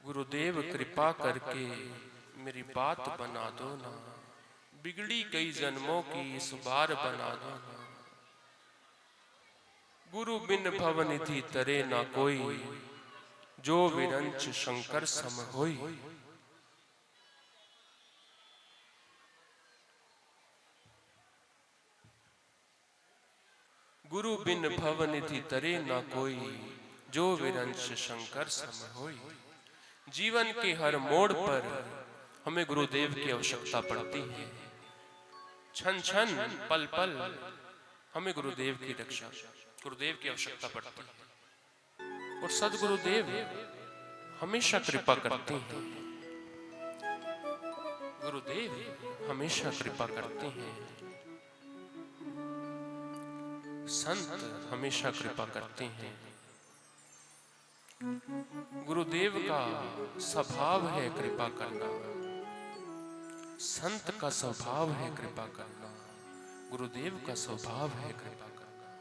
गुरुदेव कृपा करके मेरी बात बना दो ना, बिगड़ी कई जन्मों की इस बार बना दो ना। गुरु बिन भवनिधि तरे ना कोई, जो विरंच शंकर सम होई। गुरु बिन भवनिधि तरे ना कोई, जो विरंच शंकर सम होई। जीवन के हर मोड़ पर हमें गुरुदेव की आवश्यकता पड़ती है। क्षण क्षण पल पल हमें गुरुदेव की रक्षा, गुरुदेव की आवश्यकता पड़ती है। और सद्गुरुदेव हमेशा कृपा करते हैं। गुरुदेव हमेशा कृपा करते हैं। संत हमेशा कृपा करते हैं। गुरुदेव का स्वभाव है कृपा करना। संत का स्वभाव है कृपा करना। गुरुदेव का स्वभाव है कृपा करना।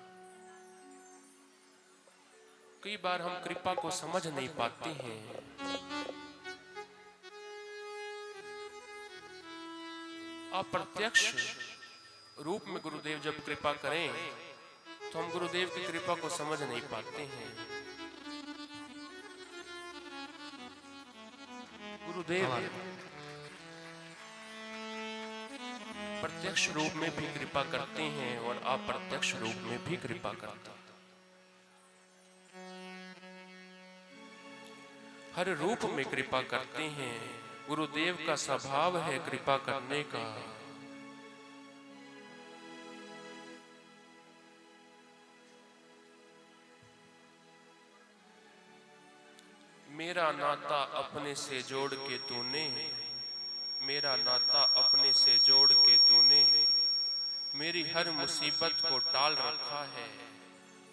कई बार हम कृपा को समझ नहीं पाते हैं। अप्रत्यक्ष रूप में गुरुदेव जब कृपा करें तो हम गुरुदेव की कृपा को समझ नहीं पाते हैं। गुरुदेव प्रत्यक्ष रूप में भी कृपा करते हैं और अप्रत्यक्ष रूप में भी कृपा करते हैं। हर रूप में कृपा करते हैं। गुरुदेव का स्वभाव है कृपा करने का। मेरा नाता अपने से जोड़ के तूने, मेरा नाता अपने से जोड़ के तूने मेरी हर मुसीबत को टाल रखा है।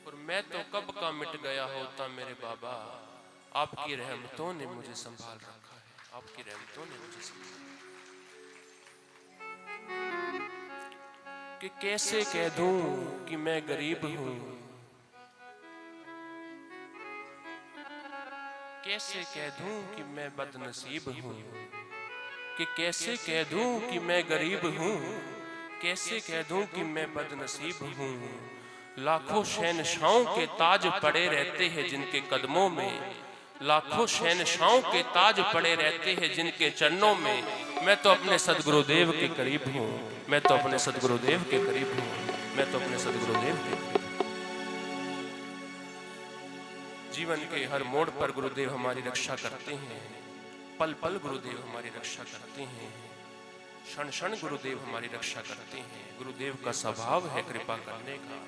और मैं तो कब का मिट गया होता मेरे बाबा, आपकी रहमतों ने मुझे संभाल रखा है। आपकी रहमतों ने मुझे संभाल। कि कैसे कह दूं कि मैं गरीब हूं, कैसे कह दूं कि मैं बदनसीब हूं। कि कैसे कह दूं कि मैं गरीब हूं, कैसे कह दूं कि मैं बदनसीब हूं। लाखों शहंशाहों के ताज पड़े रहते हैं जिनके कदमों में, लाखों शहंशाहों के ताज पड़े रहते हैं जिनके चरणों में। मैं तो अपने सद्गुरुदेव के करीब हूं। मैं तो अपने सद्गुरुदेव के करीब हूं। मैं तो अपने सद्गुरुदेव के करीब। जीवन के हर मोड़ पर गुरुदेव हमारी रक्षा करते हैं। पल पल गुरुदेव हमारी रक्षा करते हैं। क्षण क्षण गुरुदेव हमारी रक्षा करते हैं। गुरुदेव का स्वभाव है कृपा करने का।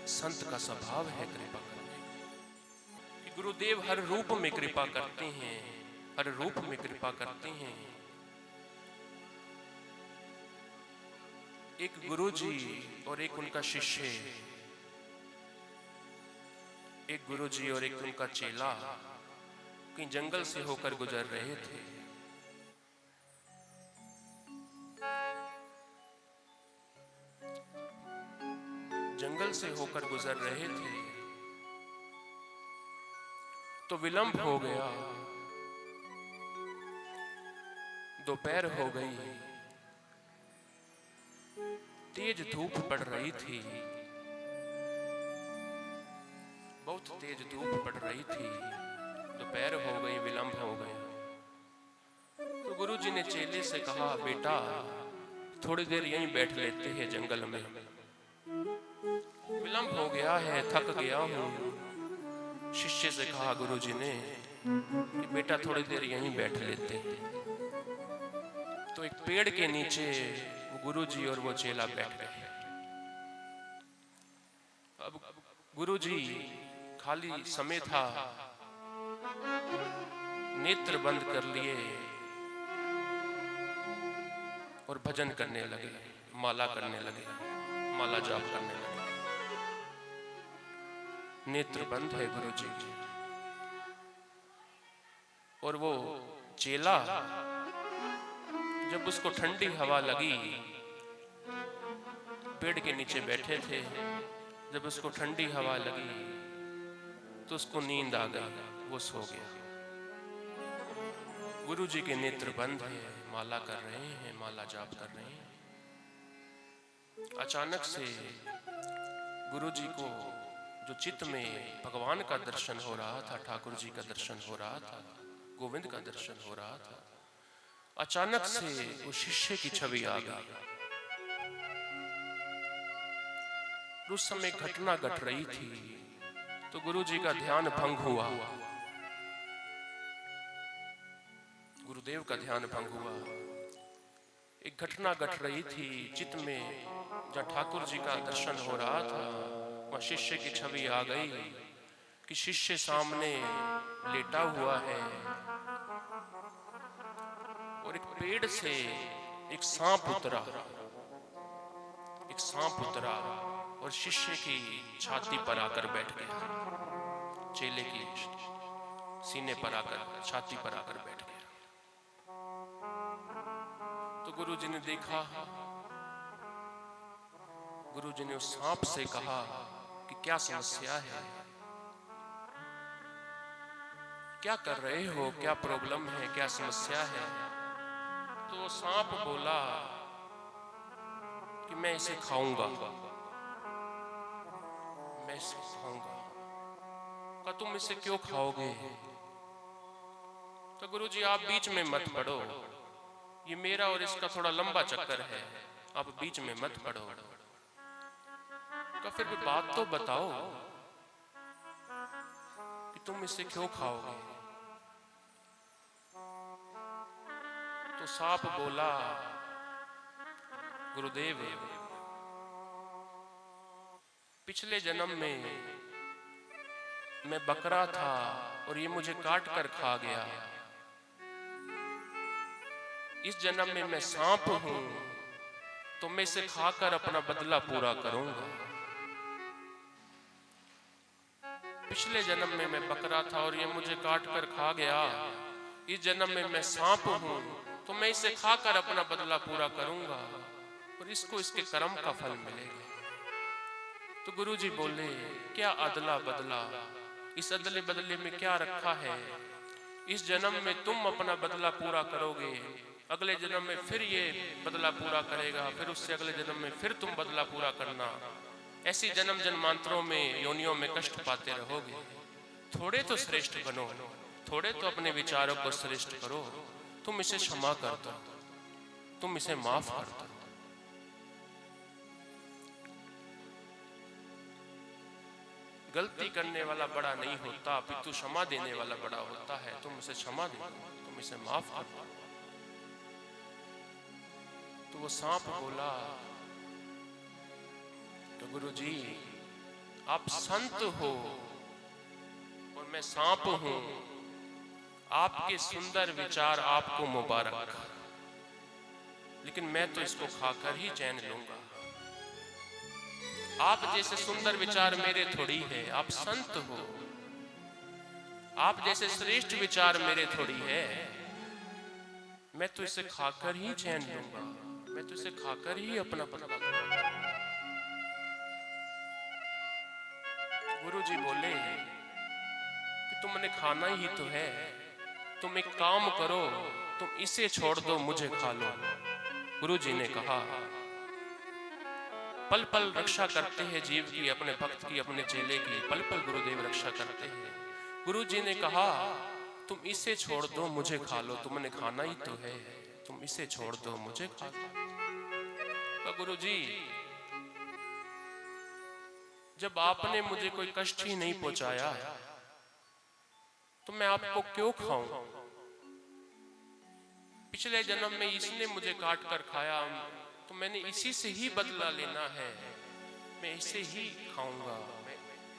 संत का स्वभाव है कृपा करने का। गुरुदेव हर रूप में कृपा करते हैं। हर रूप में कृपा करते हैं। एक गुरुजी और एक उनका शिष्य, एक गुरुजी और एक उनका चेला कहीं जंगल से होकर गुजर रहे थे। जंगल से होकर गुजर रहे थे तो विलंब हो गया। दोपहर हो गई। तेज धूप पड़ रही थी। बहुत तेज धूप पड़ रही थी। दोपहर हो गई, विलंब हो गया। तो गुरुजी ने चेले से कहा, बेटा थोड़ी देर यहीं बैठ लेते हैं जंगल में। विलंब हो गया है, थक गया हूं। शिष्य से कहा गुरुजी ने कि बेटा थोड़ी देर यहीं बैठ लेते हैं। तो एक पेड़ के नीचे गुरुजी और वो चेला बैठ गए। अब गुरुजी खाली समय था, नेत्र बंद कर लिए और भजन करने लगे, माला करने लगे, माला जाप करने लगे। नेत्र बंद है गुरुजी के। और वो चेला जब उसको ठंडी हवा लगी, पेड़ के नीचे बैठे थे, जब उसको ठंडी हवा लगी तो उसको नींद आ गई, वो सो गया। गुरु जी के नेत्र बंद है, माला कर रहे हैं, माला जाप कर रहे हैं। अचानक से गुरु जी को जो चित्त में भगवान का दर्शन हो रहा था, ठाकुर जी का दर्शन हो रहा था, गोविंद का दर्शन हो रहा था, अचानक से वो शिष्य की छवि आ गई। उस समय घटना घट रही थी तो गुरु जी का ध्यान भंग हुआ, गुरुदेव का ध्यान भंग हुआ। एक घटना घट रही थी चित्त में, जहाँ ठाकुर जी का दर्शन हो रहा था, वहाँ शिष्य की छवि आ गई कि शिष्य सामने लेटा हुआ है और एक पेड़ से एक सांप उतरा, एक सांप उतरा और शिष्य की छाती पर आकर बैठ गया, चेले की सीने पर आकर, छाती पर आकर बैठ गया। तो गुरु जी ने देखा, गुरु जी ने उस सांप से कहा कि क्या समस्या है, क्या कर रहे हो, क्या प्रॉब्लम है, क्या समस्या है। तो सांप बोला कि मैं इसे खाऊंगा, मैं इसे खाऊंगा। कहा तुम इसे क्यों खाओगे? तो गुरु जी आप बीच में मत पड़ो, ये मेरा और इसका थोड़ा लंबा चक्कर है, आप बीच में मत पड़ो। का फिर भी बात तो बताओ कि तुम इसे क्यों खाओगे? तो सांप बोला, गुरुदेव पिछले जन्म में मैं बकरा था और ये मुझे काट कर खा गया, इस जन्म में मैं सांप हूं तो मैं इसे खाकर अपना बदला पूरा करूंगा। पिछले जन्म में मैं बकरा था और ये मुझे काट कर खा गया, इस जन्म में मैं सांप हूं तो मैं इसे खाकर अपना बदला पूरा करूंगा और इसको इसके कर्म का फल मिलेगा। तो गुरु जी बोले, क्या अदला बदला, इस अदले बदले में क्या रखा है? इस जन्म में तुम अपना बदला पूरा करोगे, अगले जन्म में फिर ये बदला पूरा करेगा, फिर उससे अगले जन्म में फिर तुम बदला पूरा करना। ऐसी जन्म जन्मांतरों में, योनियों में कष्ट पाते रहोगे। थोड़े तो श्रेष्ठ बनो, थोड़े तो अपने विचारों को श्रेष्ठ करो। तुम इसे क्षमा कर दो, तुम इसे माफ कर दो। गलती करने वाला बड़ा नहीं होता, अपितु क्षमा देने वाला बड़ा होता है। तुम इसे क्षमा दो, तुम इसे माफ कर दो। तो वो सांप बोला, तो गुरु जी आप संत हो और मैं सांप हूं, आपके सुंदर विचार आपको मुबारक, लेकिन मैं तो इसको खाकर ही चैन लूंगा। आप जैसे सुंदर विचार मेरे थोड़ी है, आप संत हो, आप जैसे श्रेष्ठ विचार मेरे थोड़ी है। मैं तो इसे खाकर ही चैन लूंगा, मैं तो इसे खाकर ही अपना बदला लूंगा। गुरु जी बोले कि तुमने खाना ही तो है, तुम एक काम करो, तुम इसे छोड़ दो, मुझे खा लो। गुरु जी ने कहा, पल पल रक्षा करते हैं जीव की, अपने भक्त की, अपने चेले की, पल पल गुरुदेव रक्षा करते हैं। गुरु जी ने कहा, तुम इसे छोड़ दो, मुझे खा लो, तुमने खाना ही तो है, तुम इसे छोड़ दो, मुझे खा लो। तो गुरु जी जब आपने मुझे कोई कष्ट ही नहीं पहुंचाया तो मैं आपको क्यों खाऊं? पिछले जन्म में इसने मुझे काट कर खाया, तो मैंने इसी से ही बदला लेना है, मैं इसे ही खाऊंगा,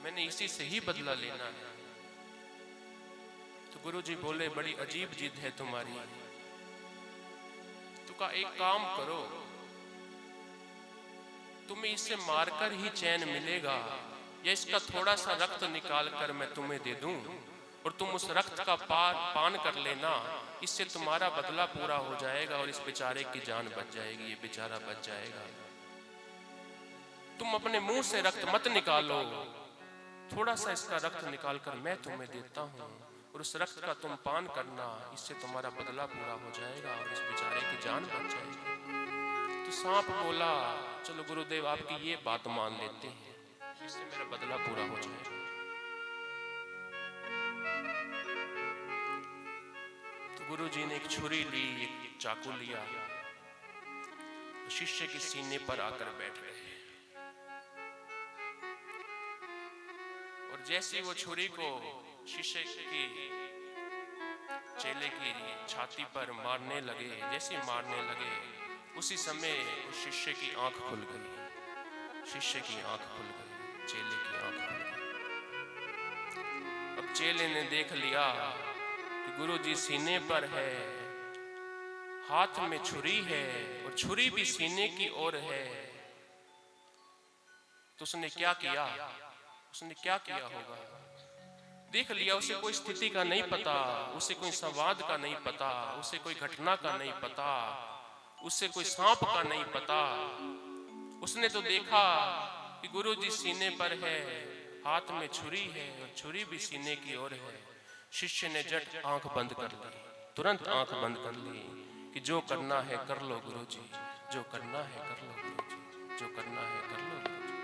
मैंने इसी से ही बदला लेना है। तो गुरु जी बोले, बड़ी अजीब जिद है तुम्हारी। तो कहा, एक काम करो, तुम्हें इसे मारकर ही चैन मिलेगा, या इसका थोड़ा सा रक्त निकाल कर मैं तुम्हें दे दूं और तुम उस रक्त का पान कर लेना, इससे तुम्हारा बदला पूरा हो जाएगा और इस बेचारे की जान बच जाएगी, ये बेचारा बच जाएगा। तुम अपने मुंह से रक्त मत निकालो, थोड़ा सा इसका रक्त निकाल कर मैं तुम्हें देता हूं, और उस रक्त का तुम पान करना, इससे तुम्हारा बदला पूरा हो जाएगा और इस बेचारे की जान बच जाएगी। तो सांप बोला चलो गुरुदेव आपकी ये बात मान लेते हैं, इससे मेरा बदला पूरा हो जाएगा। तो गुरु जी ने एक छुरी ली, एक चाकू लिया, शिष्य के सीने पर आकर बैठ गए और जैसे वो छुरी को शिष्य की चेले की छाती पर मारने लगे, जैसे मारने लगे उसी समय उस शिष्य की आंख खुल गई, शिष्य की आंख खुल गई, चेले की आंख खुल गई। अब चेले ने देख लिया कि गुरु जी सीने पर है, हाथ में छुरी है और छुरी भी सीने की ओर है। तो उसने क्या किया, उसने क्या किया होगा? देख लिया, उसे कोई स्थिति का नहीं पता, उसे कोई संवाद का नहीं पता, उसे कोई घटना का नहीं पता, उसे कोई सांप का नहीं पता। उसने तो देखा कि गुरु जी सीने पर है, हाथ में छुरी है और छुरी भी सीने की ओर है। शिष्य ने झट आंख बंद कर ली, तुरंत आंख बंद कर ली कि जो करना है कर लो गुरु जी, जो करना है कर लो गुरु जी, जो करना है कर लो गुरु जी।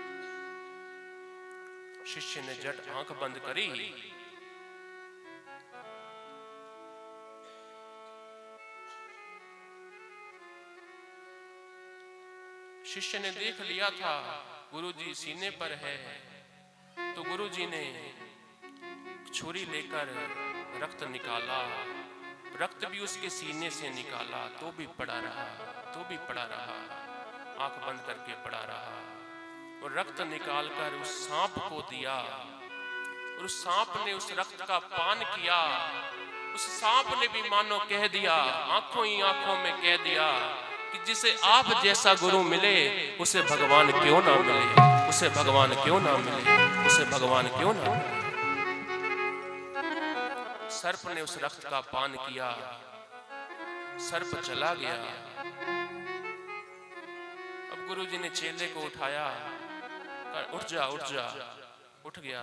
शिष्य ने झट आंख बंद करी। शिष्य ने देख लिया था गुरुजी सीने पर है, तो गुरुजी ने छुरी लेकर रक्त निकाला, रक्त भी उसके सीने से निकाला, तो भी पड़ा रहा, तो भी पड़ा रहा, आंख बंद करके पड़ा रहा। और रक्त निकालकर उस सांप को दिया और उस सांप ने उस रक्त का पान किया। उस सांप ने भी मानो कह दिया, आंखों ही आंखों में कह दिया कि जिसे आप जैसा गुरु मिले उसे भगवान क्यों ना मिले, उसे भगवान क्यों ना मिले, उसे भगवान क्यों ना मिले। सर्प ने उस रक्त का पान किया, सर्प चला गया। अब गुरुजी ने चेले को उठाया, उठ जा उठ जा, उठ गया।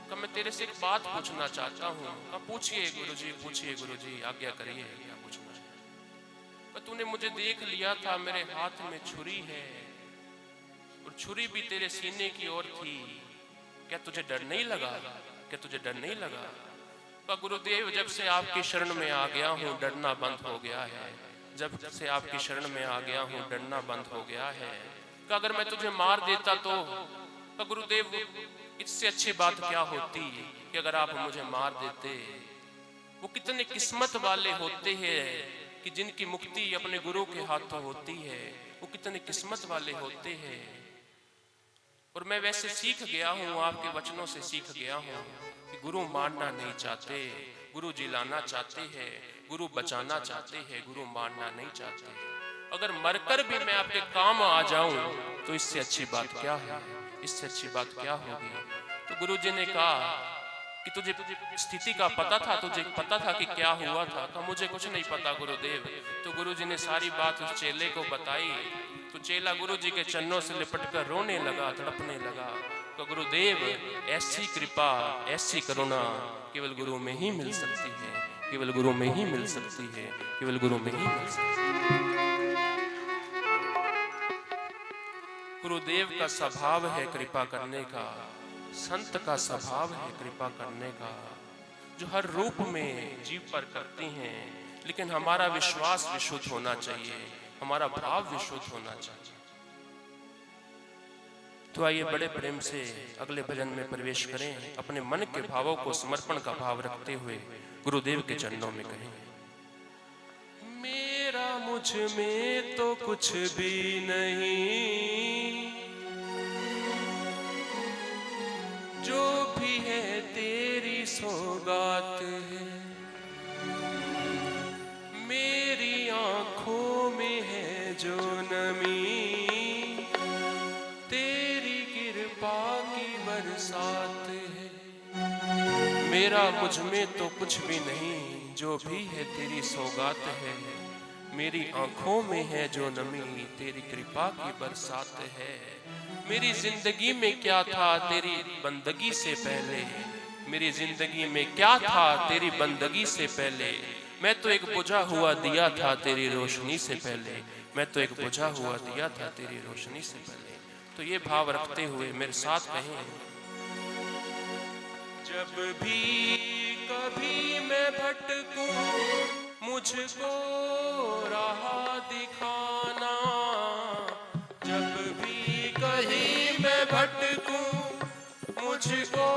कब मैं तेरे से एक बात पूछना चाहता हूँ। कब पूछिए गुरुजी, पूछिए गुरुजी, आज्ञा करिए, क्या पूछना है। तूने मुझे देख लिया था, मेरे हाथ में छुरी है और छुरी भी तेरे सीने की ओर थी, क्या तुझे डर नहीं लगा, क्या तुझे डर नहीं लगा? गुरुदेव जब से आपकी शरण में आ गया हूँ डरना बंद हो गया है, जब से आपकी शरण में आ गया हूँ डरना बंद हो गया है। अगर मैं तुझे मार देता तो गुरुदेव इससे अच्छी बात क्या होती कि अगर आप मुझे मार देते। वो कितने किस्मत वाले होते हैं कि जिनकी मुक्ति अपने गुरु के हाथों होती है, वो कितने किस्मत वाले होते हैं। और मैं वैसे सीख गया हूँ, आपके वचनों से सीख गया हूँ कि गुरु मारना नहीं चाहते, गुरु जिलाना चाहते हैं, गुरु बचाना चाहते हैं, गुरु मारना नहीं चाहते। अगर मरकर भी मैं आपके काम आ जाऊं तो इससे अच्छी बात क्या है, इससे अच्छी बात क्या होगी। तो गुरुजी ने कहा कि तुझे स्थिति का पता था, तुझे पता था कि क्या हुआ था? कहा मुझे कुछ नहीं पता गुरुदेव। तो गुरुजी ने सारी बात उस चेले को बताई। तो चेला गुरुजी के चरणों से लिपटकर रोने लगा, तड़पने लगा। तो गुरुदेव ऐसी कृपा, ऐसी करुणा केवल गुरु में ही मिल सकती है, केवल गुरु में ही मिल सकती है, केवल गुरु में ही मिल सकती है। गुरुदेव का स्वभाव है कृपा करने का, संत का स्वभाव है कृपा करने का, जो हर रूप में जीव पर करते हैं। लेकिन हमारा विश्वास विशुद्ध होना चाहिए, हमारा भाव विशुद्ध होना चाहिए। तो आइए बड़े प्रेम से अगले भजन में प्रवेश करें। अपने मन के भावों को समर्पण का भाव रखते हुए गुरुदेव के चरणों में कहें। मेरा मुझ में तो कुछ भी नहीं, जो भी है तेरी सौगात है। मेरी आंखों में है जो नमी, तेरी कृपा की बरसात है। मेरा मुझ में तो कुछ भी नहीं, जो भी है तेरी सौगात है। मेरी आंखों में है जो नमी, तेरी कृपा की बरसात है। मेरी जिंदगी में क्या था तेरी बंदगी से पहले, मेरी जिंदगी में क्या था तेरी बंदगी से पहले। मैं तो एक बुझा हुआ दिया था तेरी रोशनी से पहले। मैं तो एक बुझा हुआ दिया था तेरी रोशनी से पहले। तो ये भाव रखते हुए मेरे साथ कहें, जब भी कभी मैं भटकूं मुझको राह दिखाना। जब भी कहीं मैं भटकूं मुझको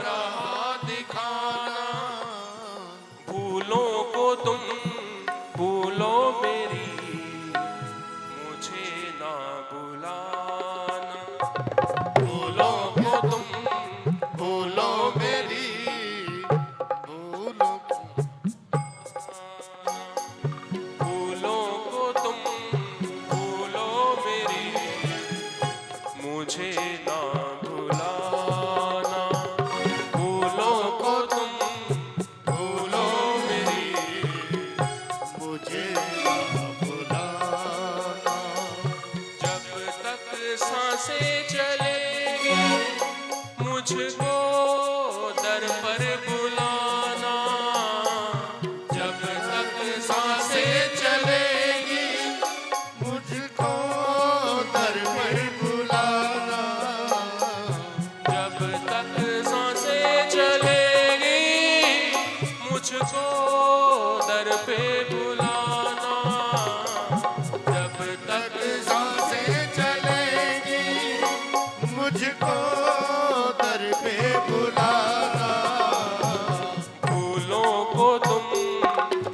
राह दिखाना। भूलों को तुम भूलो मेरी, मुझे ना भुलाना। भूलों को तुम भूलो मेरी, भूलों को तुम भूलो मेरी, मुझे ना भुलाना। भूलों को तुम भूलो मेरी, मुझे ना भुलाना। जब तक सांसें चलेगी मुझको दर पर बुलाना। जब तक सांसें चलेगी मुझको दर पर बुलाना। जब तक सांसें चलेगी मुझको दर पे बुलाना। जब तक सांसें चलेगी मुझको दर पे बुलाना। भूलों को तुम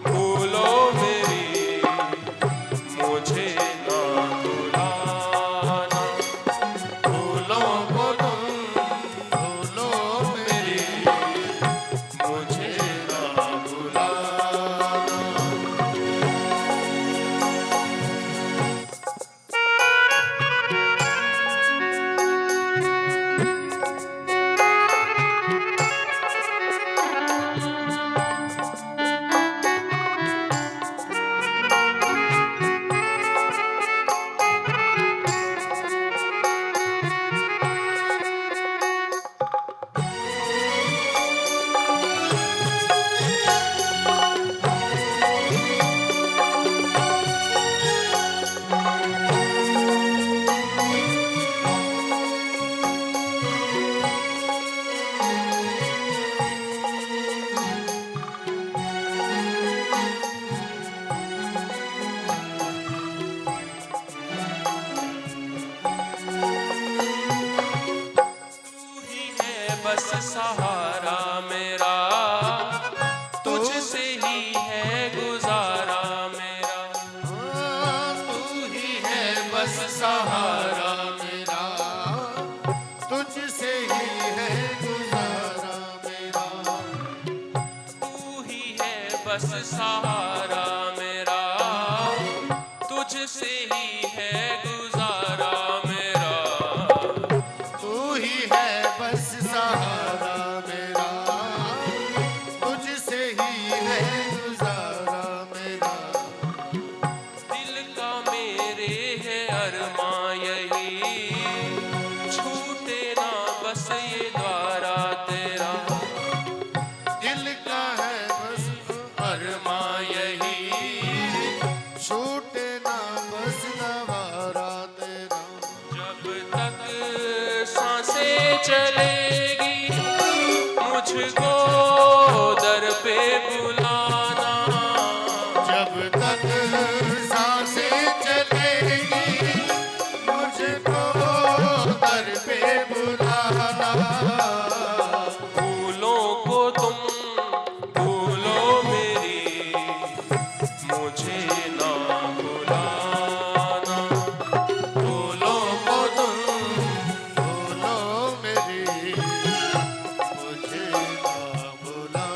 भूलो मेरी, मुझे ना भुलाना। भूलों को तुम भूलो मेरी, मुझे ना भुलाना। बस सहारा मेरा, तुझसे ही है गुजारा मेरा। तू ही है बस सहारा मेरा, तुझसे ही है गुजारा मेरा। तू ही है बस सहारा मेरा, तुझसे ही है गुजारा मेरा। तू ही है बस सहारा मेरा, तुझसे ही है गुजारा मेरा। दिल का मेरे है अरमां यही, छूटे ना बस ये द्वारा तेरा। दिल का है बस अरमां यही, छूटे ना बस द्वारा तेरा। जब तक सांसें चलेगी मुझको दर पे बुलाना। जब तक सांसें चलेगी मुझको दर पे बुलाना। भूलों को तुम भूलो मेरी, मुझे ना भुलाना। भूलों को तुम भूलो मेरी, मुझे ना भुलाना।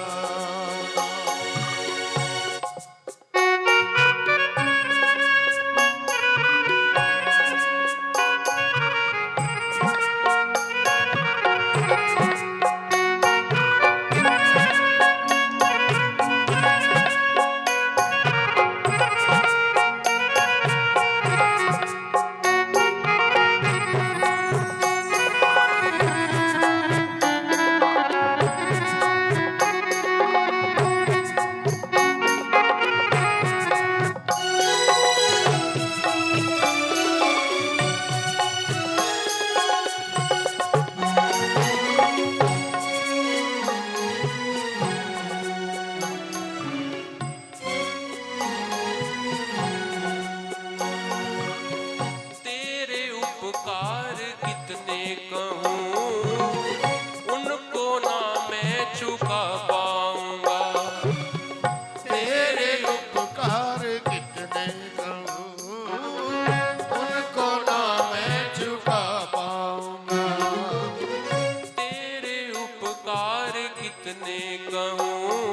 कहूँ,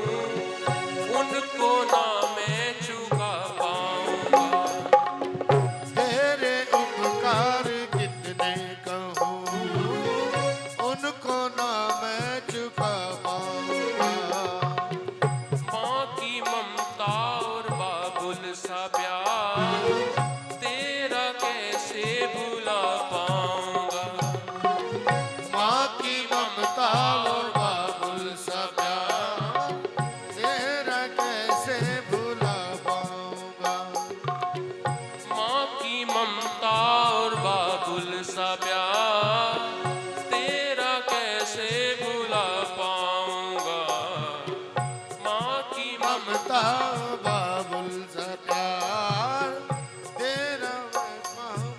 उनको ना मैं चुका पाऊंगा। तेरे उपकार कितने कहूँ, उनको ना मैं चुका पाऊंगा। माँ की ममता और बाबुल सा प्यार तेरा कैसे भुला पाऊंगा। माँ की ममता और बाबुल सा प्यार तेरा कैसे भुला पाऊंगा। माँ की ममता और बाबुल सा प्यार तेरा कैसे भुला पाऊंगा। माँ की ममता बाबुल सा प्यार तेरा मैं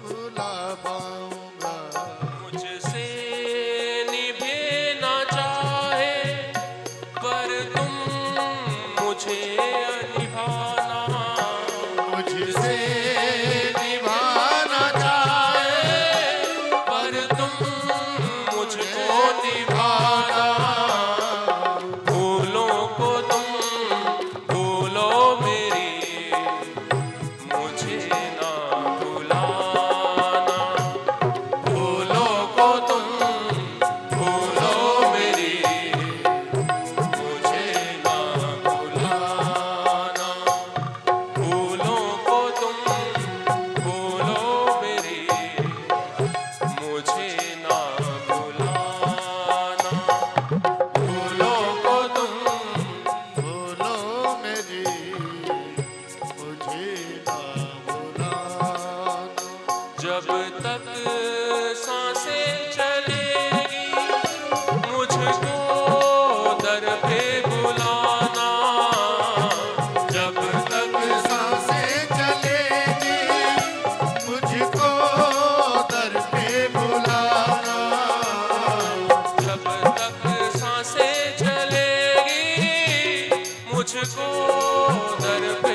भुला पाऊंगा। मुझसे निभे ना चाहे पर तुम मुझे निभाना। मुझसे निभाना चाहे पर तुम मुझको निभाना। भूलों को तुम भूलो मेरी, मुझे ना भुलाना। भूलों को तुम भूलो मेरी, मुझे ना भुलाना। भूलों को तुम भूलो मेरी, मुझे ना भुलाना। भूलों को तुम बोलो मेरी, मुझे ना भुलाना। जब तक सांसें चलेगी मुझको दर पे बुलाना। जब तक सांसें चलेगी मुझको दर पे बुलाना। जब तक सांसें चलेगी मुझको दर पे